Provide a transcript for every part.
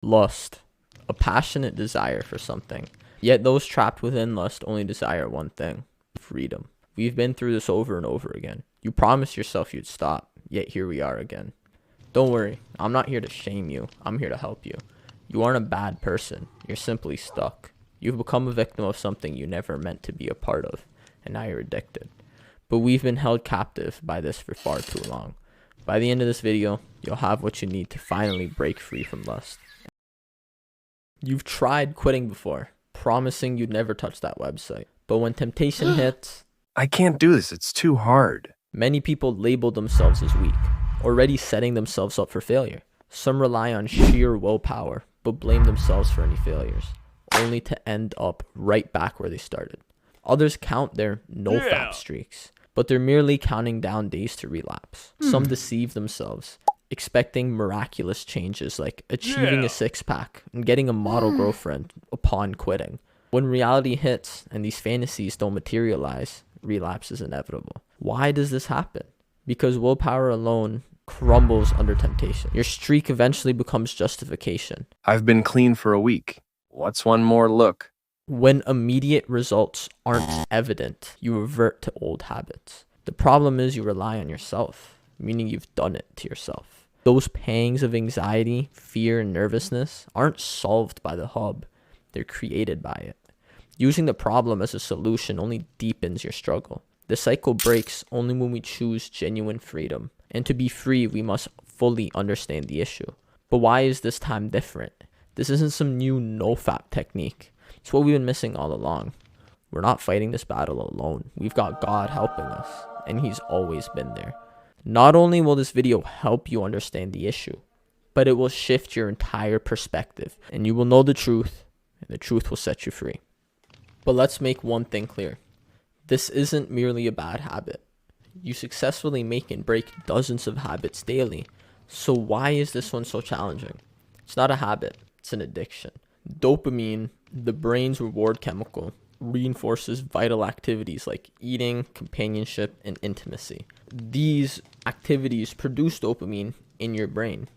Lust, a passionate desire for something. Yet those trapped within lust only desire one thing: freedom. We've been through this over and over again. You promised yourself you'd stop, yet here we are again. Don't worry, I'm not here to shame you. I'm here to help you. You aren't a bad person. You're simply stuck. You've become a victim of something you never meant to be a part of, and now you're addicted. But we've been held captive by this for far too long. By the end of this video, you'll have what you need to finally break free from lust. You've tried quitting before, promising you'd never touch that website. But when temptation hits, I can't do this, it's too hard. many people label themselves as weak, already setting themselves up for failure. Some rely on sheer willpower, but blame themselves for any failures, only to end up right back where they started. Others count their no-fap streaks, but they're merely counting down days to relapse. Some deceive themselves, expecting miraculous changes like achieving a six-pack and getting a model girlfriend upon quitting. When reality hits and these fantasies don't materialize, relapse is inevitable. Why does this happen? Because willpower alone crumbles under temptation. Your streak eventually becomes justification. I've been clean for a week. What's one more look? When immediate results aren't evident, you revert to old habits. The problem is you rely on yourself, meaning you've done it to yourself. Those pangs of anxiety, fear, and nervousness aren't solved by the hub. They're created by it. Using the problem as a solution only deepens your struggle. The cycle breaks only when we choose genuine freedom. And to be free, we must fully understand the issue. But why is this time different? This isn't some new no-fap technique. It's what we've been missing all along. We're not fighting this battle alone. We've got God helping us, and He's always been there. Not only will this video help you understand the issue, but it will shift your entire perspective, and you will know the truth, and the truth will set you free. But let's make one thing clear. This isn't merely a bad habit. You successfully make and break dozens of habits daily. So why is this one so challenging? It's not a habit, it's an addiction. Dopamine, the brain's reward chemical, reinforces vital activities like eating, companionship, and intimacy. These activities produce dopamine in your brain.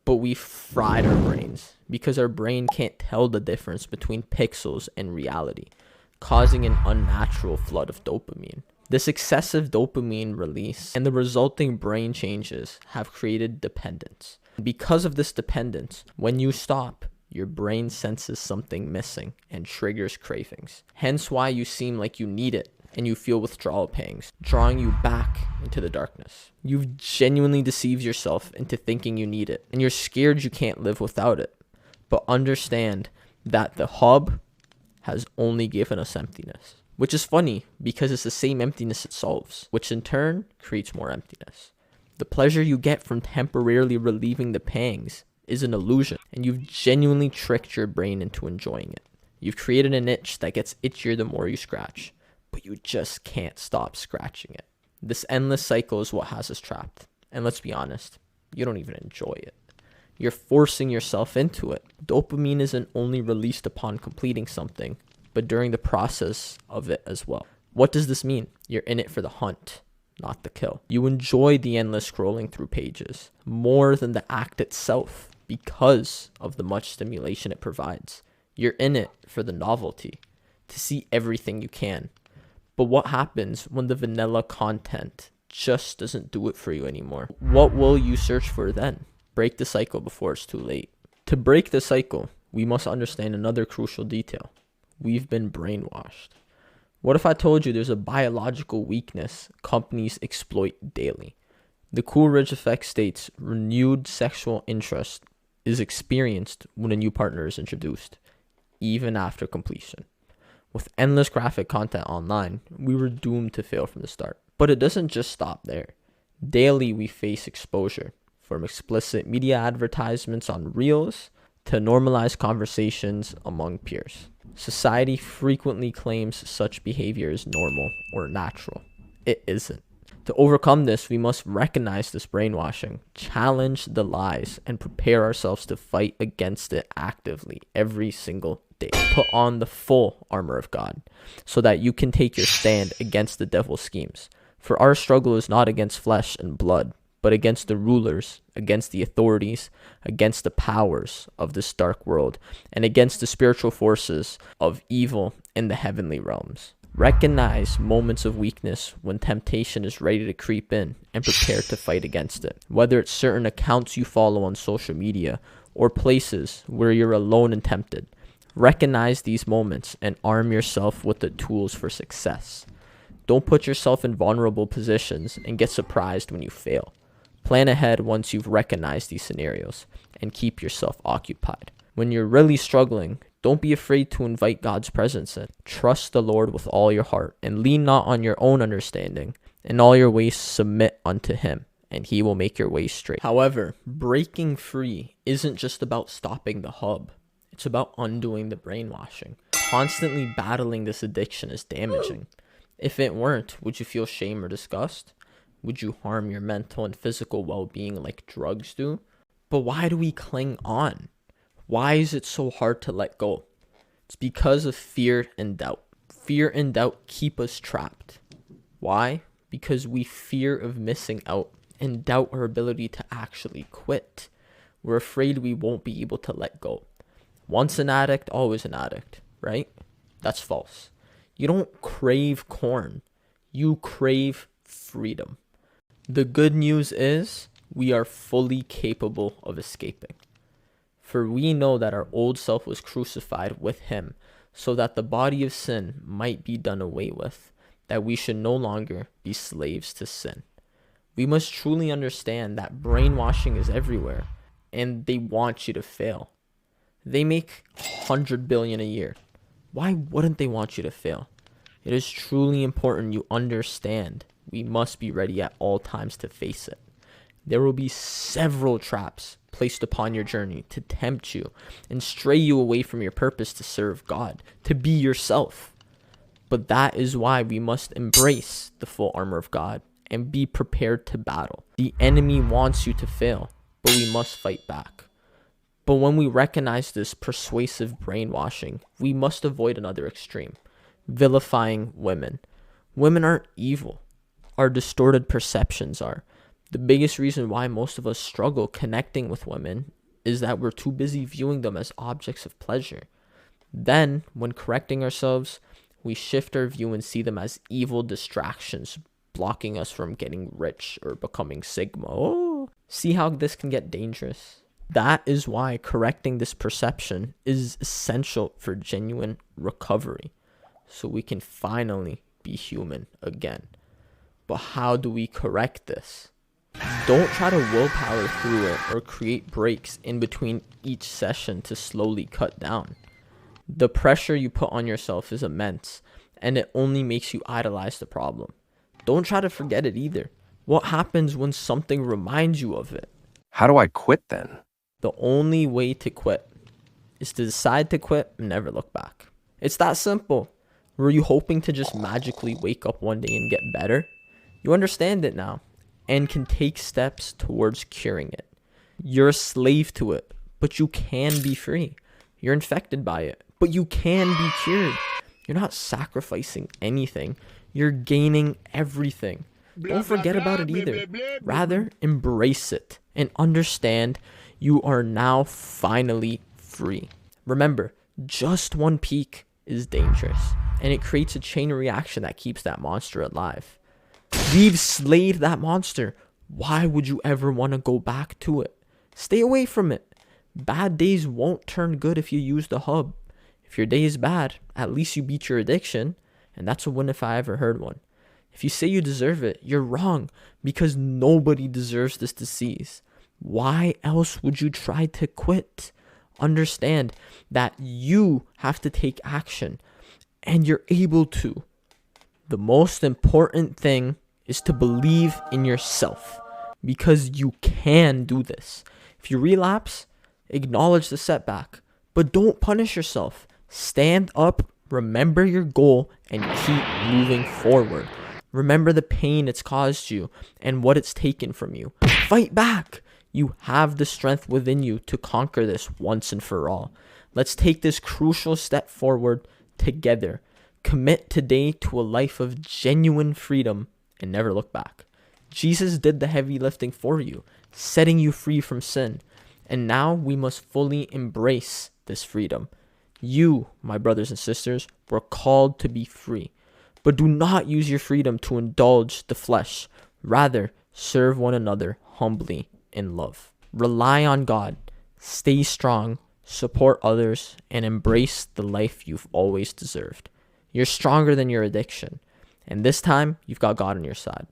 But we fried our brains because our brain can't tell the difference between pixels and reality, causing an unnatural flood of dopamine. This excessive dopamine release and the resulting brain changes have created dependence. Because of this dependence, when you stop, your brain senses something missing and triggers cravings. Hence why you seem like you need it and you feel withdrawal pangs, drawing you back into the darkness. You've genuinely deceived yourself into thinking you need it, and you're scared you can't live without it. But understand that the hub has only given us emptiness. Which is funny because it's the same emptiness it solves, which in turn creates more emptiness. The pleasure you get from temporarily relieving the pangs is an illusion, and you've genuinely tricked your brain into enjoying it. You've created an itch that gets itchier the more you scratch, but you just can't stop scratching it. This endless cycle is what has us trapped. And let's be honest, you don't even enjoy it. You're forcing yourself into it. Dopamine isn't only released upon completing something, but during the process of it as well. What does this mean? You're in it for the hunt, not the kill. You enjoy the endless scrolling through pages more than the act itself because of the much stimulation it provides. You're in it for the novelty, to see everything you can. But what happens when the vanilla content just doesn't do it for you anymore? What will you search for then? Break the cycle before it's too late. To break the cycle, we must understand another crucial detail. We've been brainwashed. What if I told you there's a biological weakness companies exploit daily? The Coolidge effect states renewed sexual interest is experienced when a new partner is introduced, even after completion. With endless graphic content online, we were doomed to fail from the start. But it doesn't just stop there. Daily we face exposure, from explicit media advertisements on Reels to normalized conversations among peers. Society frequently claims such behavior is normal or natural. It isn't. To overcome this, we must recognize this brainwashing, challenge the lies, and prepare ourselves to fight against it actively every single day. Put on the full armor of God so that you can take your stand against the devil's schemes. For our struggle is not against flesh and blood, but against the rulers, against the authorities, against the powers of this dark world, and against the spiritual forces of evil in the heavenly realms. Recognize moments of weakness when temptation is ready to creep in and prepare to fight against it. Whether it's certain accounts you follow on social media or places where you're alone and tempted, recognize these moments and arm yourself with the tools for success. Don't put yourself in vulnerable positions and get surprised when you fail. Plan ahead once you've recognized these scenarios and keep yourself occupied. When you're really struggling, don't be afraid to invite God's presence in. Trust the Lord with all your heart and lean not on your own understanding. In all your ways submit unto him, and he will make your ways straight. However, breaking free isn't just about stopping the hub. It's about undoing the brainwashing. Constantly battling this addiction is damaging. If it weren't, would you feel shame or disgust? Would you harm your mental and physical well-being like drugs do? But why do we cling on? Why is it so hard to let go? It's because of fear and doubt. Fear and doubt keep us trapped. Why? Because we fear of missing out and doubt our ability to actually quit. We're afraid we won't be able to let go. Once an addict, always an addict, right? That's false. You don't crave corn. You crave freedom. The good news is we are fully capable of escaping. For we know that our old self was crucified with him, so that the body of sin might be done away with, that we should no longer be slaves to sin. We must truly understand that brainwashing is everywhere, and they want you to fail. They make $100 billion a year. Why wouldn't they want you to fail? It is truly important you understand we must be ready at all times to face it. There will be several traps placed upon your journey to tempt you and stray you away from your purpose to serve God, to be yourself. But that is why we must embrace the full armor of God and be prepared to battle. The enemy wants you to fail, but we must fight back. But when we recognize this persuasive brainwashing, we must avoid another extreme, vilifying women. Women aren't evil. Our distorted perceptions are. The biggest reason why most of us struggle connecting with women is that we're too busy viewing them as objects of pleasure. Then, when correcting ourselves, we shift our view and see them as evil distractions, blocking us from getting rich or becoming Sigma. Oh, see how this can get dangerous? That is why correcting this perception is essential for genuine recovery, so we can finally be human again. But how do we correct this? Don't try to willpower through it or create breaks in between each session to slowly cut down. The pressure you put on yourself is immense, and it only makes you idolize the problem. Don't try to forget it either. What happens when something reminds you of it? How do I quit then? The only way to quit is to decide to quit and never look back. It's that simple. Were you hoping to just magically wake up one day and get better? You understand it now and can take steps towards curing it. You're a slave to it, but you can be free. You're infected by it, but you can be cured. You're not sacrificing anything. You're gaining everything. Don't forget about it either. Rather, embrace it and understand you are now finally free. Remember, just one peak is dangerous, and it creates a chain reaction that keeps that monster alive. We've slayed that monster. Why would you ever want to go back to it? Stay away from it. Bad days won't turn good if you use the hub. If your day is bad, at least you beat your addiction, and that's a win if I ever heard one. If you say you deserve it, you're wrong, because nobody deserves this disease. Why else would you try to quit? Understand that you have to take action, and you're able to. The most important thing is to believe in yourself, because you can do this. If you relapse, acknowledge the setback, but don't punish yourself. Stand up, remember your goal, and keep moving forward. Remember the pain it's caused you and what it's taken from you. Fight back. You have the strength within you to conquer this once and for all. Let's take this crucial step forward together. Commit today to a life of genuine freedom and never look back. Jesus did the heavy lifting for you, setting you free from sin. And now we must fully embrace this freedom. You, my brothers and sisters, were called to be free. But do not use your freedom to indulge the flesh. Rather, serve one another humbly in love. Rely on God. Stay strong. Support others. And embrace the life you've always deserved. You're stronger than your addiction. And this time, you've got God on your side.